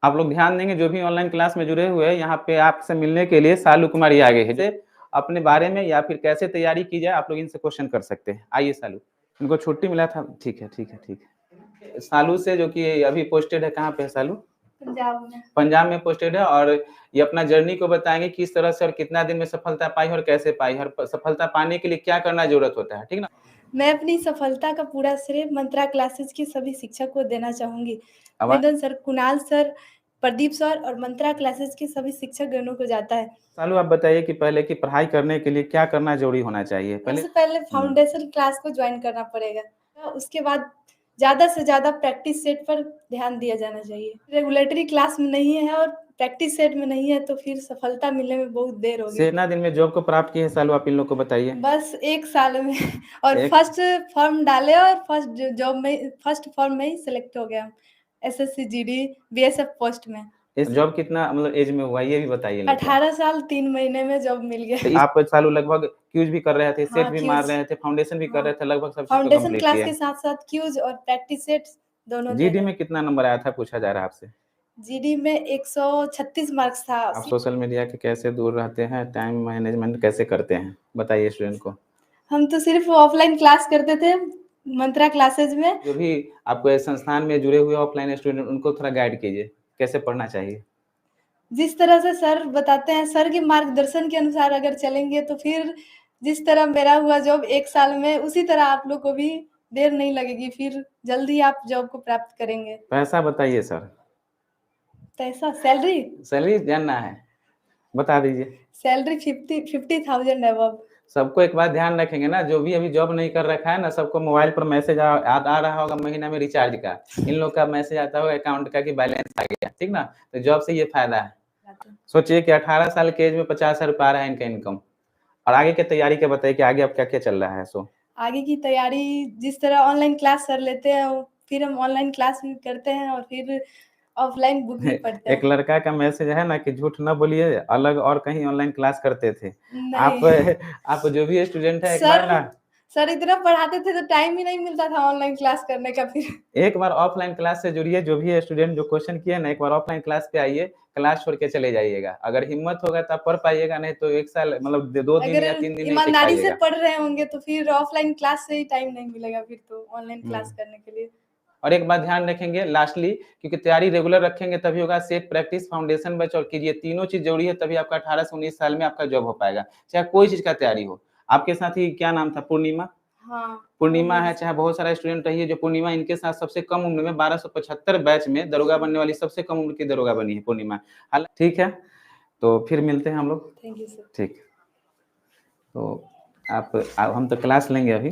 आप लोग ध्यान देंगे जो भी ऑनलाइन क्लास में जुड़े हुए हैं, यहाँ पे आपसे मिलने के लिए शालू कुमारी आ गए हैं। जो अपने बारे में या फिर कैसे तैयारी की जाए, आप लोग इनसे क्वेश्चन कर सकते हैं। आइए शालू, इनको छुट्टी मिला था। ठीक है, ठीक है, ठीक है। शालू से जो कि अभी पोस्टेड है, कहाँ पे है शालू? पंजाब में। पंजाब में पोस्टेड है, और ये अपना जर्नी को बताएंगे किस तरह से और कितना दिन में सफलता पाई और कैसे पाई, और सफलता पाने के लिए क्या करना जरूरत होता है, ठीक ना? मैं अपनी सफलता का पूरा श्रेय मंत्रा क्लासेस के सभी शिक्षक को देना चाहूंगी। अब Vedan sir, Kunal sir, Pradeep sir और मंत्रा क्लासेस के सभी शिक्षक गणों को जाता है। शालू, आप बताइए कि पहले की पढ़ाई करने के लिए क्या करना जरूरी होना चाहिए? सबसे पहले फाउंडेशन क्लास को ज्वाइन करना पड़ेगा। उसके बाद ज़्यादा से ज़्यादा प्रैक्टिस सेट पर ध्यान दिया जाना चाहिए। रेगुलेटरी क्लास में नहीं है और प्रैक्टिस सेट में नहीं है तो फिर सफलता मिलने में बहुत देर होगी। कितना दिन में जॉब को प्राप्त किए शालू, आप इन लोग को बताइए। बस 1 साल में और फर्स्ट फॉर्म डाले और फर्स्ट फॉर्म में ही सिलेक्ट हो गया। एसएससी जीडी बीएसएफ पोस्ट में। इस जॉब कितना मतलब एज में हुआ, ये भी बताइए। 18 साल 3 महीने में जॉब मिल गया। तो आप शालू लगभग क्यूज भी कर रहे थे, सेट भी मार रहे थे, फाउंडेशन भी कर रहे थे, लगभग सब चीज फाउंडेशन क्लास के साथ-साथ क्यूज और प्रैक्टिस सेट दोनों। जीडी में कितना नंबर आया था, पूछा जा रहा है आपसे? जीडी में 136 मार्क्स था। आप सोशल मीडिया के कैसे दूर रहते हैं, टाइम मैनेजमेंट कैसे करते हैं, बताइए स्टूडेंट को। हम तो सिर्फ ऑफलाइन क्लास करते थे मंत्रा क्लासेज में। जो भी आपको संस्थान में जुड़े हुए ऑफलाइन स्टूडेंट, उनको थोड़ा गाइड कीजिए कैसे पढ़ना चाहिए। जिस तरह से सर बताते हैं, सर के मार्गदर्शन के अनुसार अगर चलेंगे तो फिर जिस तरह मेरा हुआ जॉब 1 साल में, उसी तरह आप लोग को भी देर नहीं लगेगी, फिर जल्दी आप जॉब को प्राप्त करेंगे। पैसा बताइए सर। पैसा, सैलरी जानना है, बता दीजिए। Salary 50,000 above. सबको एक बात ध्यान रखेंगे ना, जो भी अभी जॉब नहीं कर रखा है ना, सबको मोबाइल पर मैसेज आ रहा होगा महीना में रिचार्ज का। इन लोग का मैसेज आता होगा अकाउंट का कि बैलेंस आ गया, ठीक ना? तो जॉब से ये फायदा है। सोचिए कि 18 साल के एज में 50,000 रुपया आ रहा है इनका इनकम। और आगे की तैयारी का बताइए कि आगे अब क्या क्या चल रहा है। आगे की तैयारी जिस तरह ऑनलाइन क्लास कर लेते हैं, फिर हम ऑनलाइन क्लास भी करते हैं और फिर ऑफलाइन बुक भी पढ़ते हैं। एक लड़का का मैसेज है ना कि झूठ न बोलिए, अलग और कहीं ऑनलाइन क्लास करते थे। आप जो भी स्टूडेंट है, एक बार ना सर इतना पढ़ाते थे तो टाइम ही नहीं मिलता था ऑनलाइन क्लास करने का। फिर एक बार ऑफलाइन क्लास से जुड़िए। जो भी स्टूडेंट जो क्वेश्चन किए ना, एक बार ऑफलाइन क्लास पे आइए, क्लास छोड़ के चले जाइएगा। अगर हिम्मत होगा तो पढ़ पाइएगा, नहीं तो 1 साल मतलब 2 दिन या 3 दिन ईमानदारी से पढ़ रहे होंगे तो फिर ऑफलाइन क्लास से ही टाइम नहीं मिलेगा, फिर तो ऑनलाइन क्लास करने के लिए। और एक बात ध्यान रखेंगे लास्टली, क्योंकि तैयारी रेगुलर रखेंगे तभी होगा। सेट, प्रैक्टिस, फाउंडेशन बैच और कीजिए, तीनों चीज जरूरी है, तभी आपका 18 से 19 साल में आपका जॉब हो पाएगा, चाहे कोई चीज का तैयारी हो। आपके साथ ही क्या नाम था? पूर्णिमा। पूर्णिमा है, चाहे बहुत सारा स्टूडेंट रही है जो पूर्णिमा, इनके साथ सबसे कम उम्र में 1275 बैच में दरोगा बनने वाली सबसे कम उम्र की दरोगा बनी है पूर्णिमा। ठीक है, तो फिर मिलते हैं हम लोग। Thank you sir. ठीक, तो आप हम तो क्लास लेंगे अभी।